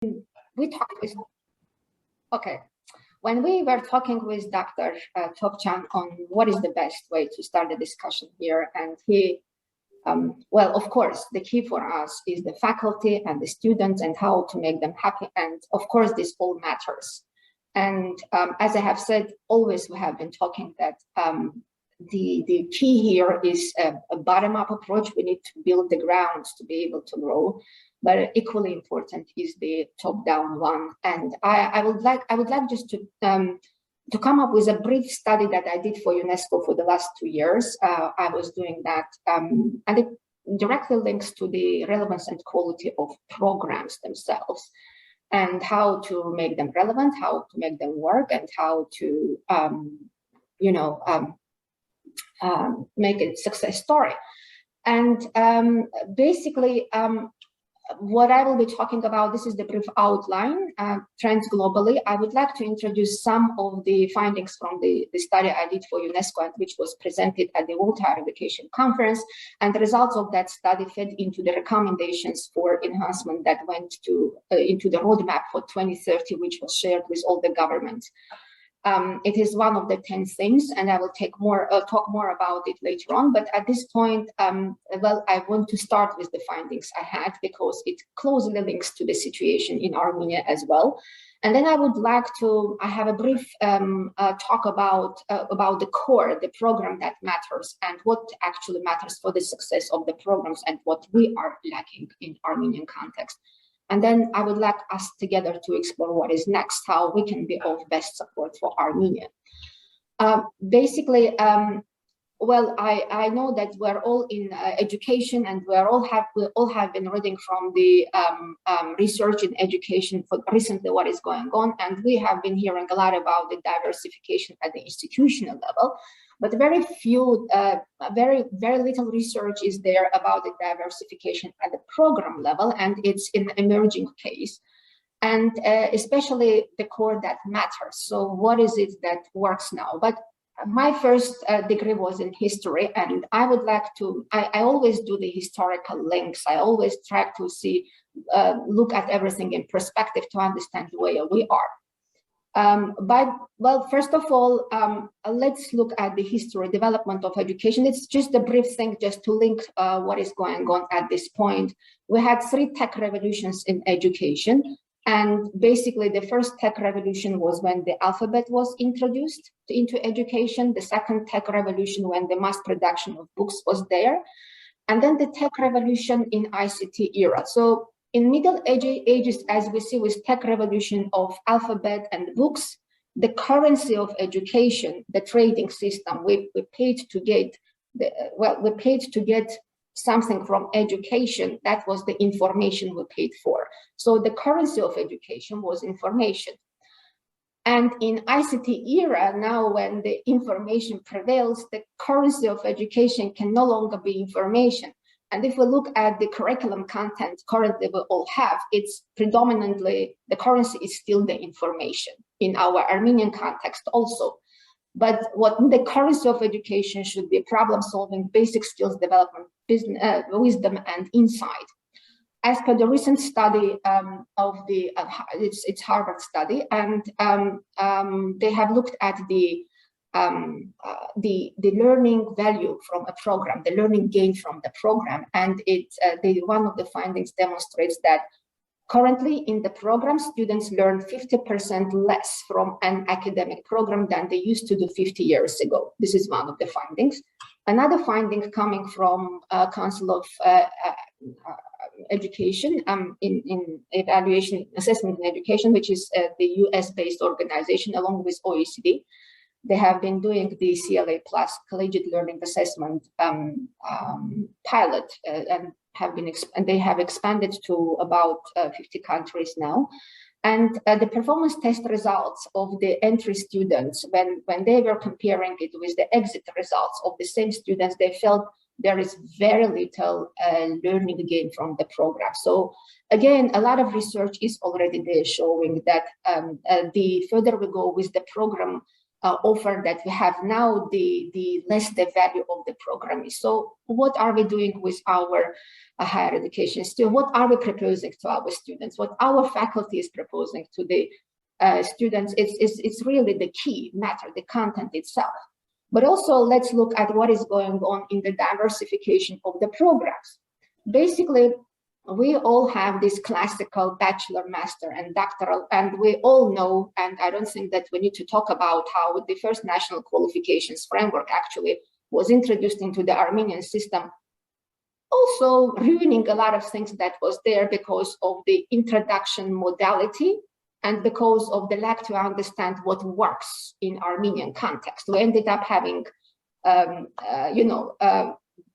we talked with, okay, when we were talking with Dr. Topchan on what is the best way to start the discussion here, and he, well, of course, the key for us is the faculty and the students and how to make them happy. And of course, this all matters. And as I have said, always we have been talking that the key here is a bottom-up approach. We need to build the grounds to be able to grow, but equally important is the top-down one. And I would like just to come up with a brief study that I did for UNESCO for the last 2 years. I was doing that, and it directly links to the relevance and quality of programs themselves, and how to make them relevant, how to make them work, and how to, make it a success story. And basically, what I will be talking about, this is the brief outline, trends globally. I would like to introduce some of the findings from the study I did for UNESCO, which was presented at the World Higher Education Conference. And the results of that study fed into the recommendations for enhancement that went to into the roadmap for 2030, which was shared with all the governments. It is one of the 10 things, and I will talk more about it later on. But at this point, well, I want to start with the findings I had because it closely links to the situation in Armenia as well. And then I would like to, I have a brief talk about the core, the program that matters, and what actually matters for the success of the programs and what we are lacking in Armenian context. And then I would like us together to explore what is next, how we can be of best support for Armenia. Basically, well, I know that we're all in education, and we all have been reading from the research in education for recently what is going on, and we have been hearing a lot about the diversification at the institutional level. But very few, very little research is there about the diversification at the program level, and it's an emerging case, and especially the core that matters. So what is it that works now? But my first degree was in history, and I would like to, I always do the historical links. I always try to see, look at everything in perspective to understand where we are. But, well, first of all, let's look at the history development of education. It's just a brief thing just to link what is going on at this point. We had 3 tech revolutions in education. And basically, the first tech revolution was when the alphabet was introduced into education. The second tech revolution when the mass production of books was there. And then the tech revolution in ICT era. So in Middle Ages, as we see with tech revolution of alphabet and books, the currency of education, the trading system, we paid to get, we paid to get something from education. That was the information we paid for. So the currency of education was information. And in ICT era, now when the information prevails, the currency of education can no longer be information. And if we look at the curriculum content currently we all have, it's predominantly, the currency is still the information in our Armenian context also. But what the currency of education should be problem solving, basic skills development, business, wisdom and insight. As per the recent study of the, it's Harvard study, and they have looked at the learning value from a program, the learning gain from the program, and one of the findings demonstrates that currently in the program, students learn 50% less from an academic program than they used to do 50 years ago. This is one of the findings. Another finding coming from Council of Education in Evaluation, Assessment and Education, which is the US-based organization along with OECD. They have been doing the CLA Plus Collegiate Learning Assessment pilot and they have expanded to about 50 countries now. And the performance test results of the entry students, when they were comparing it with the exit results of the same students, they felt there is very little learning gain from the program. So again, a lot of research is already there showing that the further we go with the program, offer that we have now, the less the value of the program is. So what are we doing with our higher education still? What are we proposing to our students? What our faculty is proposing to the students? It's really the key matter, the content itself. But also let's look at what is going on in the diversification of the programs. Basically, we all have this classical bachelor, master, and doctoral, and we all know, and I don't think that we need to talk about how the first national qualifications framework actually was introduced into the Armenian system, also ruining a lot of things that was there because of the introduction modality and because of the lack to understand what works in Armenian context. We ended up having,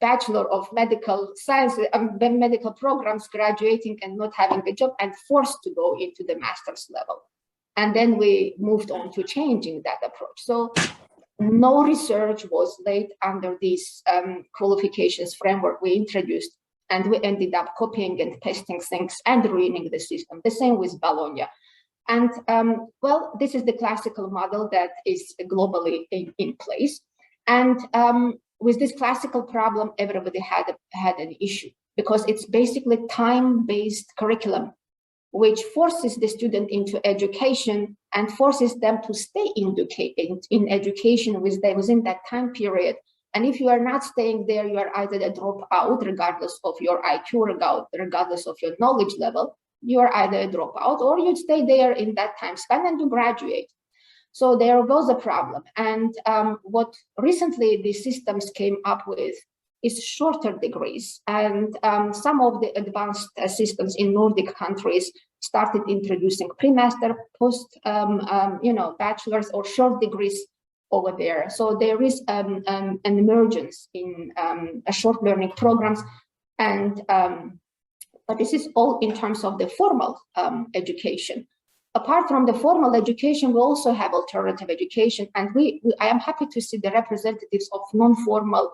Bachelor of Medical Science, medical programs graduating and not having a job and forced to go into the master's level. And then we moved on to changing that approach. So no research was laid under this qualifications framework we introduced, and we ended up copying and pasting things and ruining the system. The same with Bologna. And well, this is the classical model that is globally in place. And with this classical problem, everybody had an issue because it's basically time-based curriculum, which forces the student into education and forces them to stay in education within that time period. And if you are not staying there, you are either a dropout, regardless of your IQ, regardless of your knowledge level, you are either a dropout or you stay there in that time span and you graduate. So there was a problem. And what recently the systems came up with is shorter degrees. And some of the advanced systems in Nordic countries started introducing pre-master, post, bachelor's or short degrees over there. So there is an emergence in short learning programs. And but this is all in terms of the formal education. Apart from the formal education, we also have alternative education, and I am happy to see the representatives of non-formal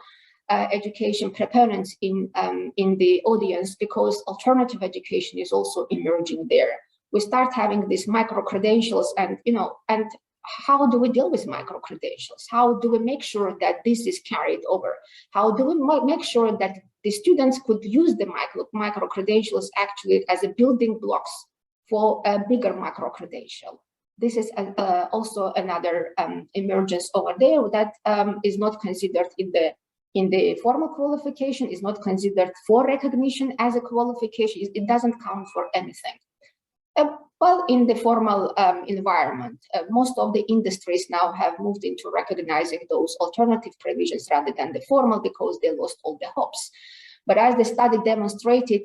education proponents in the audience, because alternative education is also emerging there. We start having these micro-credentials, and how do we deal with micro-credentials? How do we make sure that this is carried over? How do we make sure that the students could use the micro-credentials actually as a building blocks for a bigger micro-credential? This is also another emergence over there that is not considered in the formal qualification, is not considered for recognition as a qualification. It doesn't count for anything. Well, in the formal environment, most of the industries now have moved into recognizing those alternative provisions rather than the formal, because they lost all the hopes. But as the study demonstrated,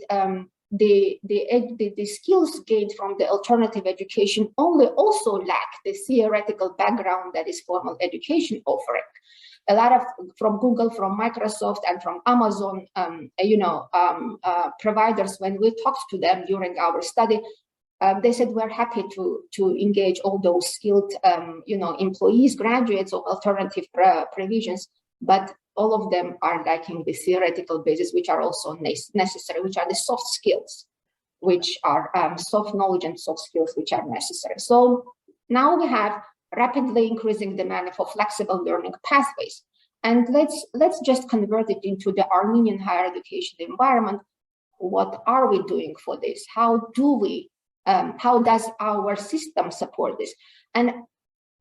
the skills gained from the alternative education also lack the theoretical background that is formal education offering. A lot of, from Google, from Microsoft, and from Amazon, providers, when we talked to them during our study, they said we're happy to engage all those skilled, employees, graduates of alternative provisions, but all of them are lacking the theoretical basis, which are also necessary, which are the soft skills, which are soft knowledge and soft skills, which are necessary. So now we have rapidly increasing demand for flexible learning pathways. And let's just convert it into the Armenian higher education environment. What are we doing for this? How does our system support this? And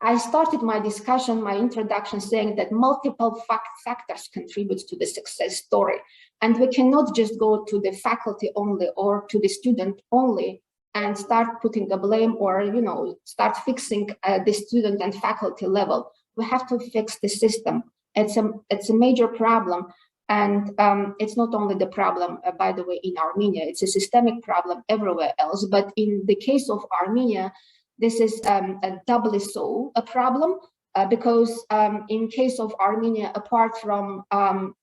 I started my discussion, my introduction, saying that multiple factors contribute to the success story. And we cannot just go to the faculty only or to the student only and start putting a blame or, start fixing the student and faculty level. We have to fix the system. It's a major problem. And it's not only the problem, by the way, in Armenia, it's a systemic problem everywhere else. But in the case of Armenia, this is a doubly so a problem, because in case of Armenia, apart from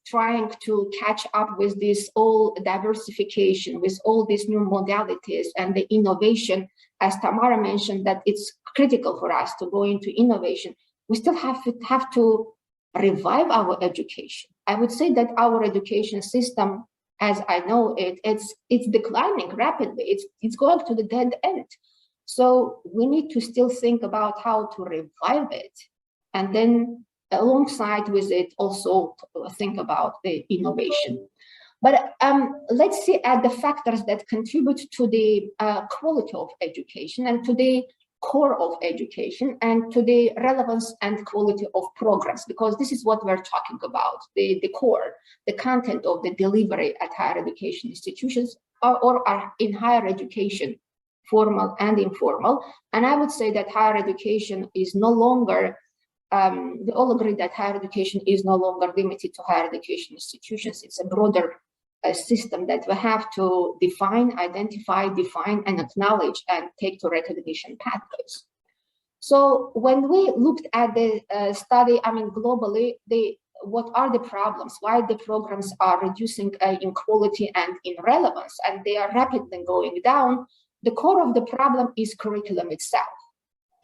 trying to catch up with this all diversification, with all these new modalities and the innovation, as Tamara mentioned, that it's critical for us to go into innovation, we still have to revive our education. I would say that our education system, as I know it, it's declining rapidly. It's going to the dead end. So we need to still think about how to revive it. and then alongside with it also think about the innovation. But let's see at the factors that contribute to the quality of education and to the core of education and to the relevance and quality of programs, because this is what we're talking about, the core, the content of the delivery at higher education institutions or are in higher education, formal and informal. And I would say that higher education is no longer, we all agree that higher education is no longer limited to higher education institutions. It's a broader system that we have to identify, define, and acknowledge and take to recognition pathways. So when we looked at the study, I mean, globally, what are the problems? Why the programs are reducing in quality and in relevance, and they are rapidly going down? The core of the problem is curriculum itself.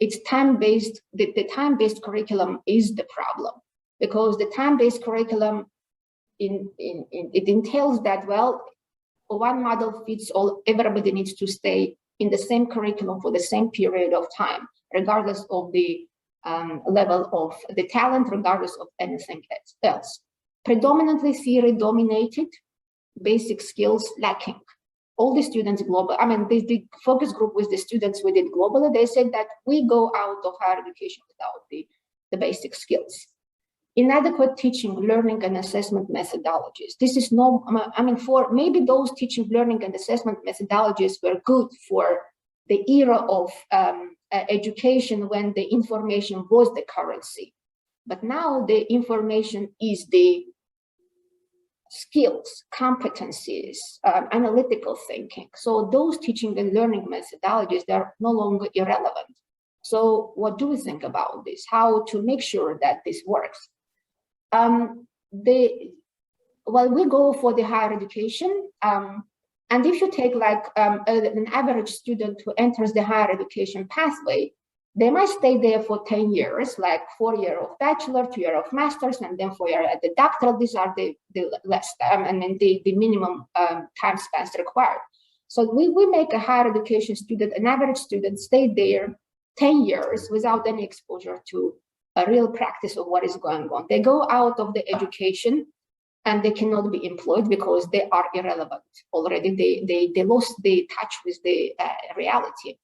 It's time-based. The time-based curriculum is the problem, because the time-based curriculum it entails that, well, one model fits all. Everybody needs to stay in the same curriculum for the same period of time, regardless of the level of the talent, regardless of anything else. Predominantly theory dominated, basic skills lacking. All the students global, I mean, the focus group with the students we did globally, they said that we go out of higher education without the basic skills. Inadequate teaching, learning, and assessment methodologies. This is no, I mean, for maybe those teaching, learning, and assessment methodologies were good for the era of education when the information was the currency. But now the information is the skills, competencies, analytical thinking. So those teaching and learning methodologies, they're no longer irrelevant. So what do we think about this? How to make sure that this works? Well, we go for the higher education, and if you take like an average student who enters the higher education pathway, they might stay there for 10 years, like 4 years of bachelor, 2 years of master's, and then 4 years at the doctoral. These are the less, and then the minimum time spans required. So we make a higher education student, an average student, stay there 10 years without any exposure to a real practice of what is going on. They go out of the education and they cannot be employed because they are irrelevant already. They lost the touch with the reality.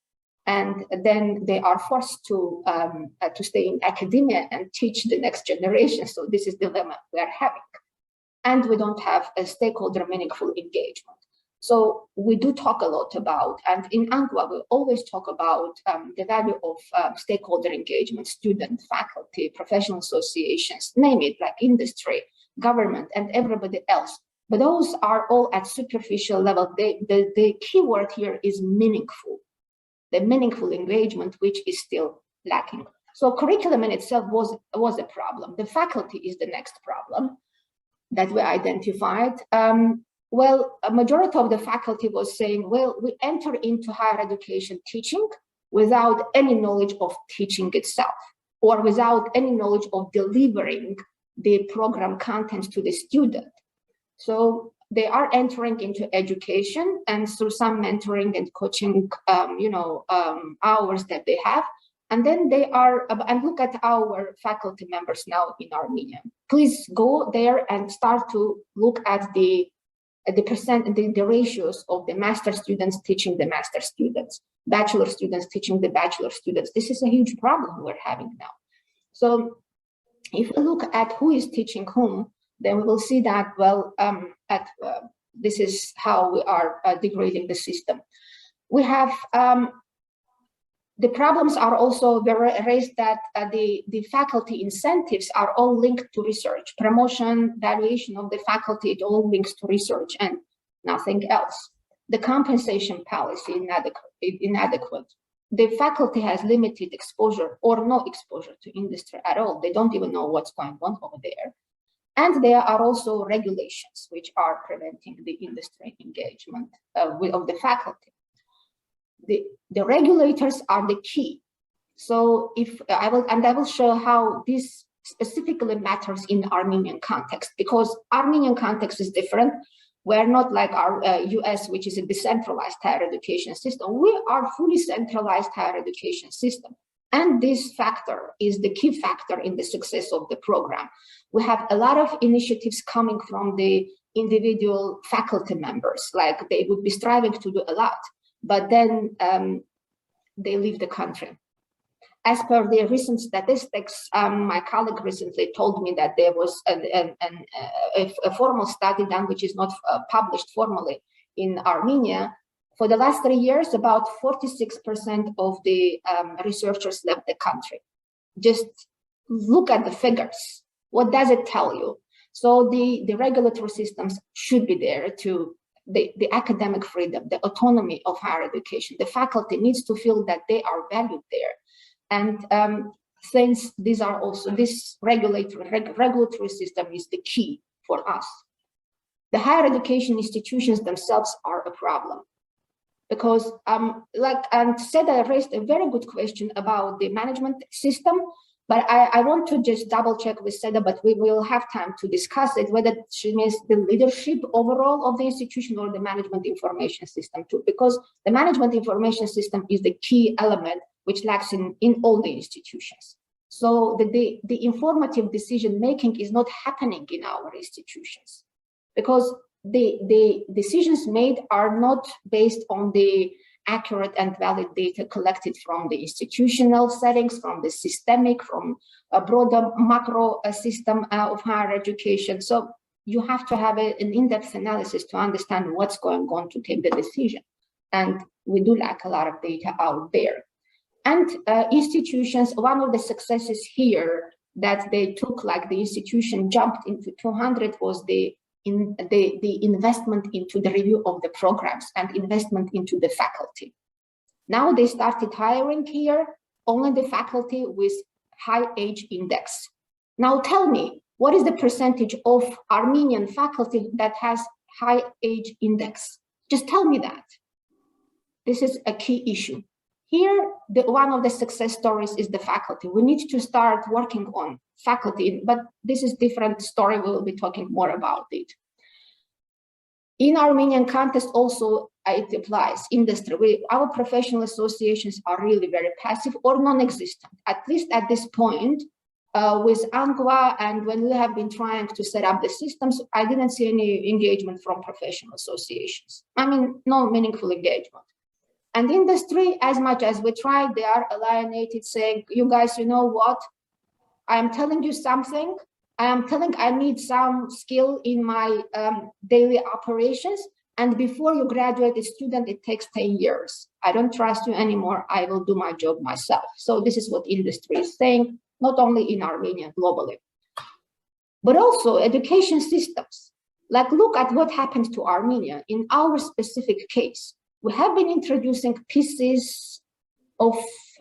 And then they are forced to stay in academia and teach the next generation. So this is the dilemma we are having. And we don't have a stakeholder meaningful engagement. So we do talk a lot about, and in UNGWA, we always talk about the value of stakeholder engagement, student, faculty, professional associations, name it, like industry, government, and everybody else. But those are all at superficial level. The key word here is meaningful, the meaningful engagement, which is still lacking. So curriculum in itself was a problem. The faculty is the next problem that we identified. Well, a majority of the faculty was saying, well, we enter into higher education teaching without any knowledge of teaching itself, or without any knowledge of delivering the program contents to the student. So they are entering into education, and through some mentoring and coaching, hours that they have. And then they are, and look at our faculty members now in Armenia. Please go there and start to look at the ratios of the master students teaching the master students, bachelor students teaching the bachelor students. This is a huge problem we're having now. So if we look at who is teaching whom, then we will see that, well, this is how we are degrading the system. We have, the problems are also raised that the faculty incentives are all linked to research, promotion, valuation of the faculty, it all links to research and nothing else. The compensation policy inadequate. The faculty has limited exposure or no exposure to industry at all. They don't even know what's going on over there. And there are also regulations which are preventing the industry engagement of the faculty. The regulators are the key. So I will show how this specifically matters in Armenian context, because Armenian context is different. We're not like our US, which is a decentralized higher education system. We are fully centralized higher education system. And this factor is the key factor in the success of the program. We have a lot of initiatives coming from the individual faculty members, like they would be striving to do a lot, but then they leave the country. As per the recent statistics, my colleague recently told me that there was a formal study done, which is not published formally in Armenia. For the last 3 years, about 46% of the researchers left the country. Just look at the figures. What does it tell you? So the regulatory systems should be there to the academic freedom, the autonomy of higher education. The faculty needs to feel that they are valued there. And since these are also, this regulatory system is the key for us. The higher education institutions themselves are a problem. Because like Seda raised a very good question about the management system, but I want to just double check with Seda, but we will have time to discuss it, whether she means the leadership overall of the institution or the management information system too, because the management information system is the key element which lacks in all the institutions. So the informative decision-making is not happening in our institutions because the decisions made are not based on the accurate and valid data collected from the institutional settings, from the systemic, from a broader macro system of higher education. So you have to have an in-depth analysis to understand what's going on to take the decision. And we do lack a lot of data out there. And institutions, one of the successes here that they took, like the institution jumped into 200 was the investment into the review of the programs and investment into the faculty. Now they started hiring here only the faculty with high age index. Now tell me, what is the percentage of Armenian faculty that has high age index? Just tell me that. This is a key issue. Here, one of the success stories is the faculty. We need to start working on faculty, but this is a different story. We'll be talking more about it. In Armenian context, also, it applies industry. Our professional associations are really very passive or non-existent, at least at this point. With ANGWA and when we have been trying to set up the systems, I didn't see any engagement from professional associations. I mean, no meaningful engagement. And industry, as much as we tried, they are alienated, saying, you guys, you know what? I am telling you something. I need some skill in my daily operations. And before you graduate a student, it takes 10 years. I don't trust you anymore. I will do my job myself. So this is what industry is saying, not only in Armenia, globally. But also education systems. Like, look at what happened to Armenia in our specific case. We have been introducing pieces of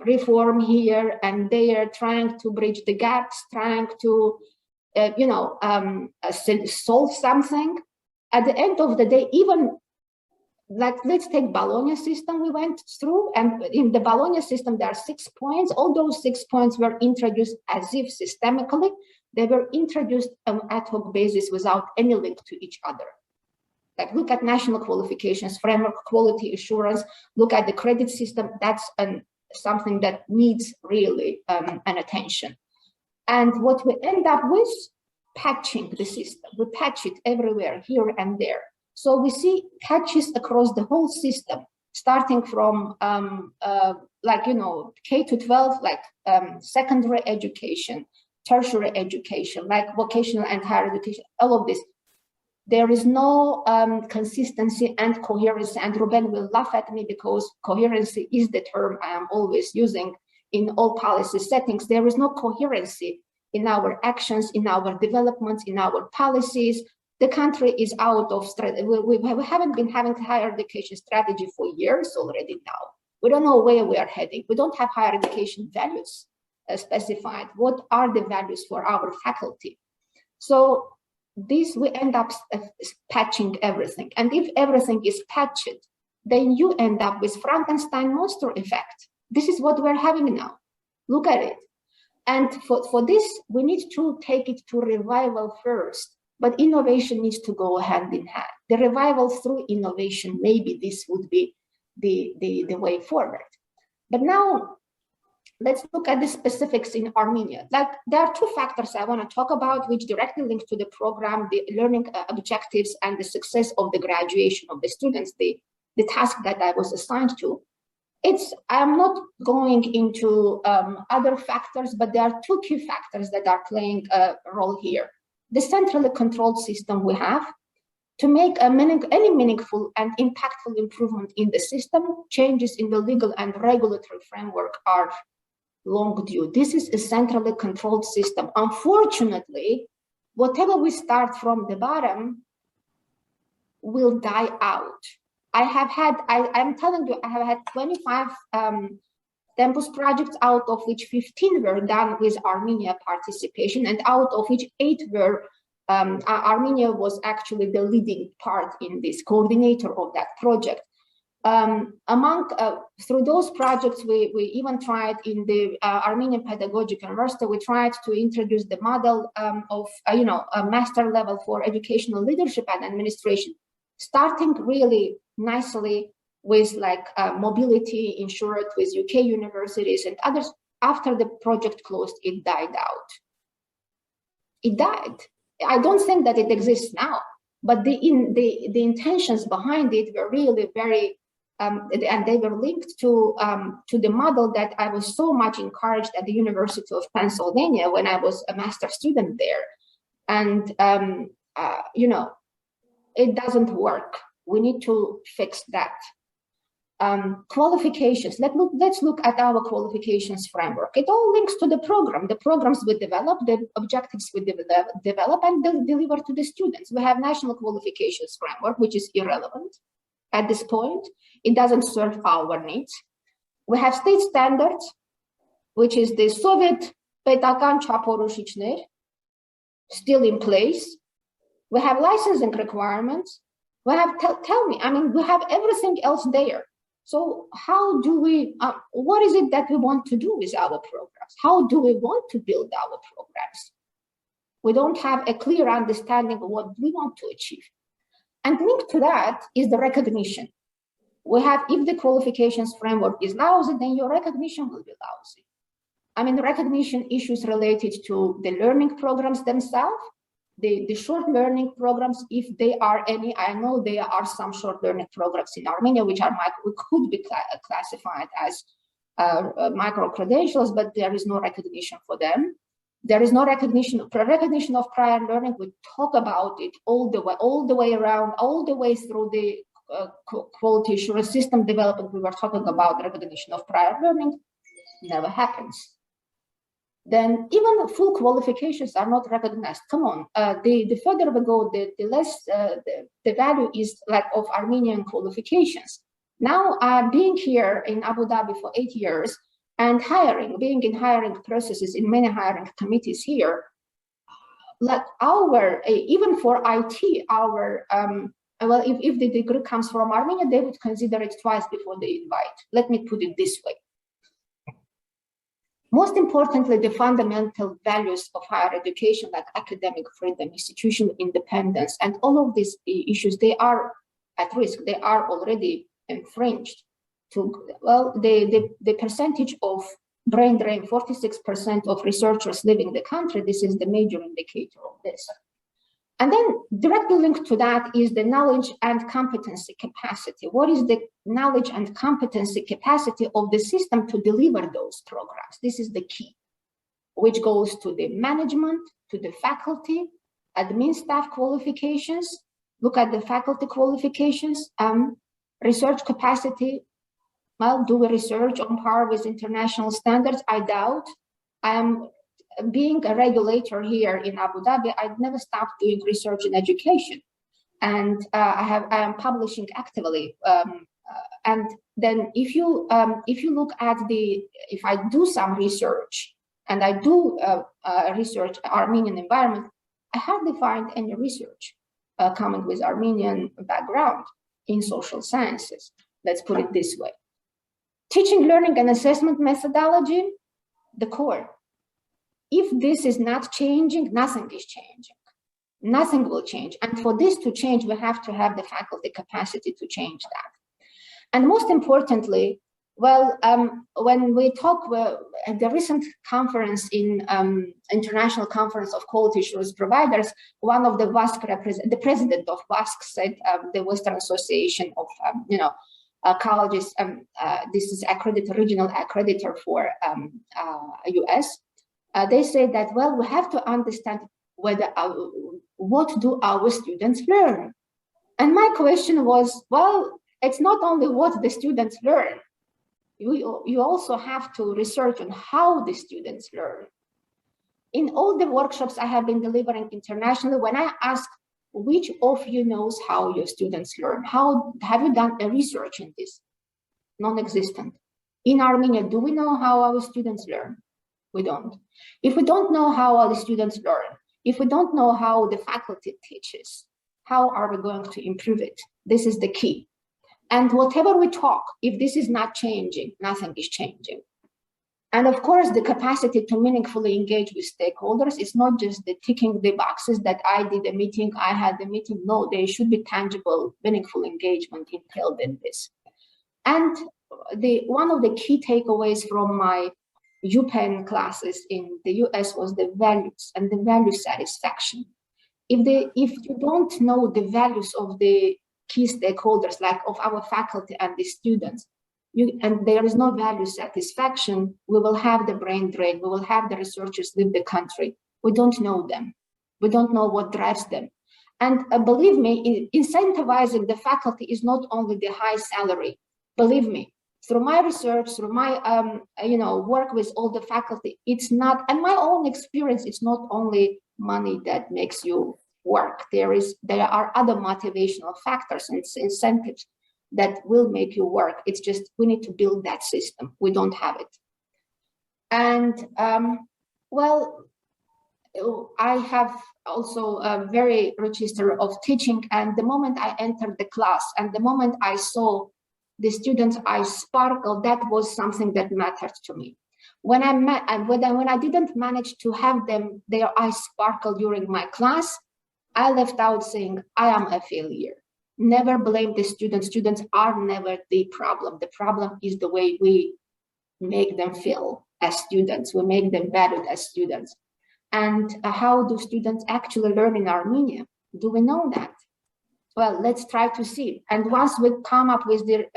reform here and there, trying to bridge the gaps, trying to, solve something. At the end of the day, even like, let's take Bologna system we went through, and in the Bologna system, there are 6 points. All those 6 points were introduced as if systemically. They were introduced on ad hoc basis without any link to each other. Like, look at national qualifications, framework, quality assurance, look at the credit system. That's something that needs really an attention. And what we end up with, patching the system. We patch it everywhere, here and there. So we see patches across the whole system, starting from K to 12, secondary education, tertiary education, like vocational and higher education, all of this. There is no consistency and coherency, and Ruben will laugh at me because coherency is the term I am always using in all policy settings. There is no coherency in our actions, in our developments, in our policies. The country is out of strategy. We haven't been having higher education strategy for years already now. We don't know where we are heading. We don't have higher education values specified. What are the values for our faculty? So this, we end up patching everything. And if everything is patched, then you end up with Frankenstein monster effect. This is what we're having now. Look at it. And for this, we need to take it to revival first, but innovation needs to go hand in hand. The revival through innovation, maybe this would be the way forward. But now let's look at the specifics in Armenia. Like, there are two factors I want to talk about, which directly link to the program, the learning objectives, and the success of the graduation of the students, the task that I was assigned to. I'm not going into other factors, but there are two key factors that are playing a role here. The centrally controlled system we have. To make any meaningful and impactful improvement in the system, changes in the legal and regulatory framework are long due. This is a centrally controlled system. Unfortunately, whatever we start from the bottom will die out. I'm telling you, I have had 25 campus projects, out of which 15 were done with Armenia participation, and out of which 8 were Armenia was actually the leading part in this, coordinator of that project. Through those projects, we even tried in the Armenian Pedagogic University, we tried to introduce the model of a master level for educational leadership and administration, starting really nicely with like mobility insured with UK universities and others. After the project closed, it died out. It died. I don't think that it exists now, but the intentions behind it were really very, and they were linked to the model that I was so much encouraged at the University of Pennsylvania when I was a master student there. And, it doesn't work. We need to fix that. Qualifications. Let's look at our qualifications framework. It all links to the program. The programs we develop, the objectives we develop and deliver to the students. We have national qualifications framework, which is irrelevant at this point. It doesn't serve our needs. We have state standards, which is the Soviet պետական չափորոշիչներ, still in place. We have licensing requirements. We have, tell me, we have everything else there. So how do we, what is it that we want to do with our programs? How do we want to build our programs? We don't have a clear understanding of what we want to achieve. And linked to that is the recognition. We have, if the qualifications framework is lousy, then your recognition will be lousy. The recognition issues related to the learning programs themselves, the short learning programs, if they are any. I know there are some short learning programs in Armenia which could be classified as micro credentials, but there is no recognition for them. There is no recognition of prior learning. We talk about it all the way around, all the way through the quality assurance system development. We were talking about recognition of prior learning. Never happens. Then even full qualifications are not recognized. Come on, the further we go, the less the value is like of Armenian qualifications. Now, being here in Abu Dhabi for 8 years and being in hiring processes in many hiring committees here, like even for IT, well, if the degree comes from Armenia, they would consider it twice before they invite. Let me put it this way. Most importantly, the fundamental values of higher education, like academic freedom, institutional independence, and all of these issues, they are at risk. They are already infringed. The percentage of brain drain, 46% of researchers leaving the country, this is the major indicator of this. And then directly linked to that is the knowledge and competency capacity. What is the knowledge and competency capacity of the system to deliver those programs? This is the key, which goes to the management, to the faculty, admin staff qualifications. Look at the faculty qualifications, research capacity. Well, do we research on par with international standards? I doubt. Being a regulator here in Abu Dhabi, I've never stopped doing research in education, and I am publishing actively. And then if you look at if I do some research, and I do research Armenian environment, I hardly find any research coming with Armenian background in social sciences. Let's put it this way. Teaching, learning, and assessment methodology, the core. If this is not changing, nothing is changing. Nothing will change. And for this to change, we have to have the faculty capacity to change that. And most importantly, Well, when we talk at the recent conference in International Conference of Quality Assurance Providers, one of the WASC the president of WASC said, the Western Association of colleges, this is accredited regional accreditor for US. They say that, well, we have to understand whether what do our students learn. And my question was, well, it's not only what the students learn. You also have to research on how the students learn. In all the workshops I have been delivering internationally, when I ask which of you knows how your students learn, how have you done a research in this? Non-existent. In Armenia, do we know how our students learn? We don't. If we don't know how our students learn, if we don't know how the faculty teaches, how are we going to improve it? This is the key. And whatever we talk, if this is not changing, nothing is changing. And of course, the capacity to meaningfully engage with stakeholders is not just the ticking the boxes that I did a meeting, I had the meeting. No, there should be tangible, meaningful engagement entailed in this. And one of the key takeaways from my UPenn classes in the US was the values and the value satisfaction. If you don't know the values of the key stakeholders, like of our faculty and the students, and there is no value satisfaction, we will have the brain drain, we will have the researchers leave the country. We don't know them. We don't know what drives them. And believe me, incentivizing the faculty is not only the high salary. Believe me, through my research, through my work with all the faculty, it's not, and my own experience, it's not only money that makes you work. There are other motivational factors and incentives that will make you work. It's just we need to build that system. We don't have it. And well, I have also a very rich history of teaching. And the moment I entered the class and the moment I saw the students' eyes sparkle, that was something that mattered to me. When I didn't manage to have their eyes sparkle during my class, I left out saying, I am a failure. Never blame the students. Students are never the problem. The problem is the way we make them feel as students. We make them valued as students. And how do students actually learn in Armenia? Do we know that? Well, let's try to see. And once we come up with the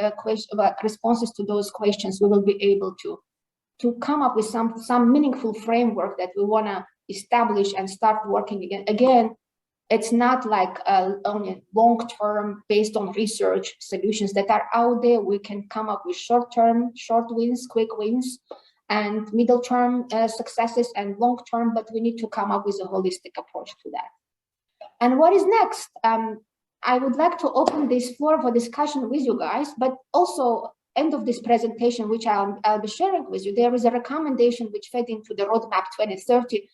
responses to those questions, we will be able to come up with some meaningful framework that we want to establish and start working again. Again, it's not like only long-term based on research solutions that are out there. We can come up with short-term, short wins, quick wins, and middle-term successes and long-term, but we need to come up with a holistic approach to that. And what is next? I would like to open this floor for discussion with you guys, but also end of this presentation, which I'll be sharing with you, there is a recommendation which fed into the roadmap 2030.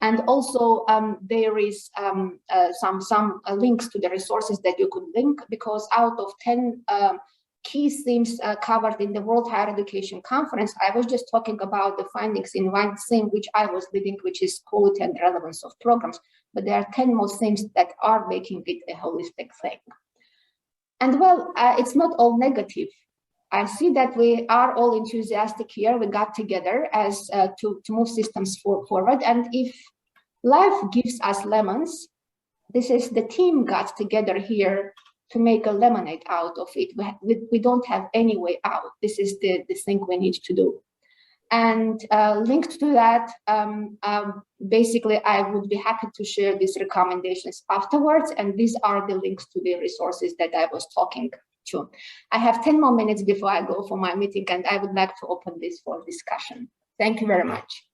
And also there is some links to the resources that you could link, because out of 10 key themes covered in the World Higher Education Conference, I was just talking about the findings in one theme which I was leading, which is quality and relevance of programs. But there are 10 more themes that are making it a holistic thing. And well, it's not all negative. I see that we are all enthusiastic here. We got together as to move systems forward. And if life gives us lemons, this is the team got together here to make a lemonade out of it. We don't have any way out. This is the thing we need to do. And linked to that, basically, I would be happy to share these recommendations afterwards. And these are the links to the resources that I was talking to. I have 10 more minutes before I go for my meeting, and I would like to open this for discussion. Thank you very much.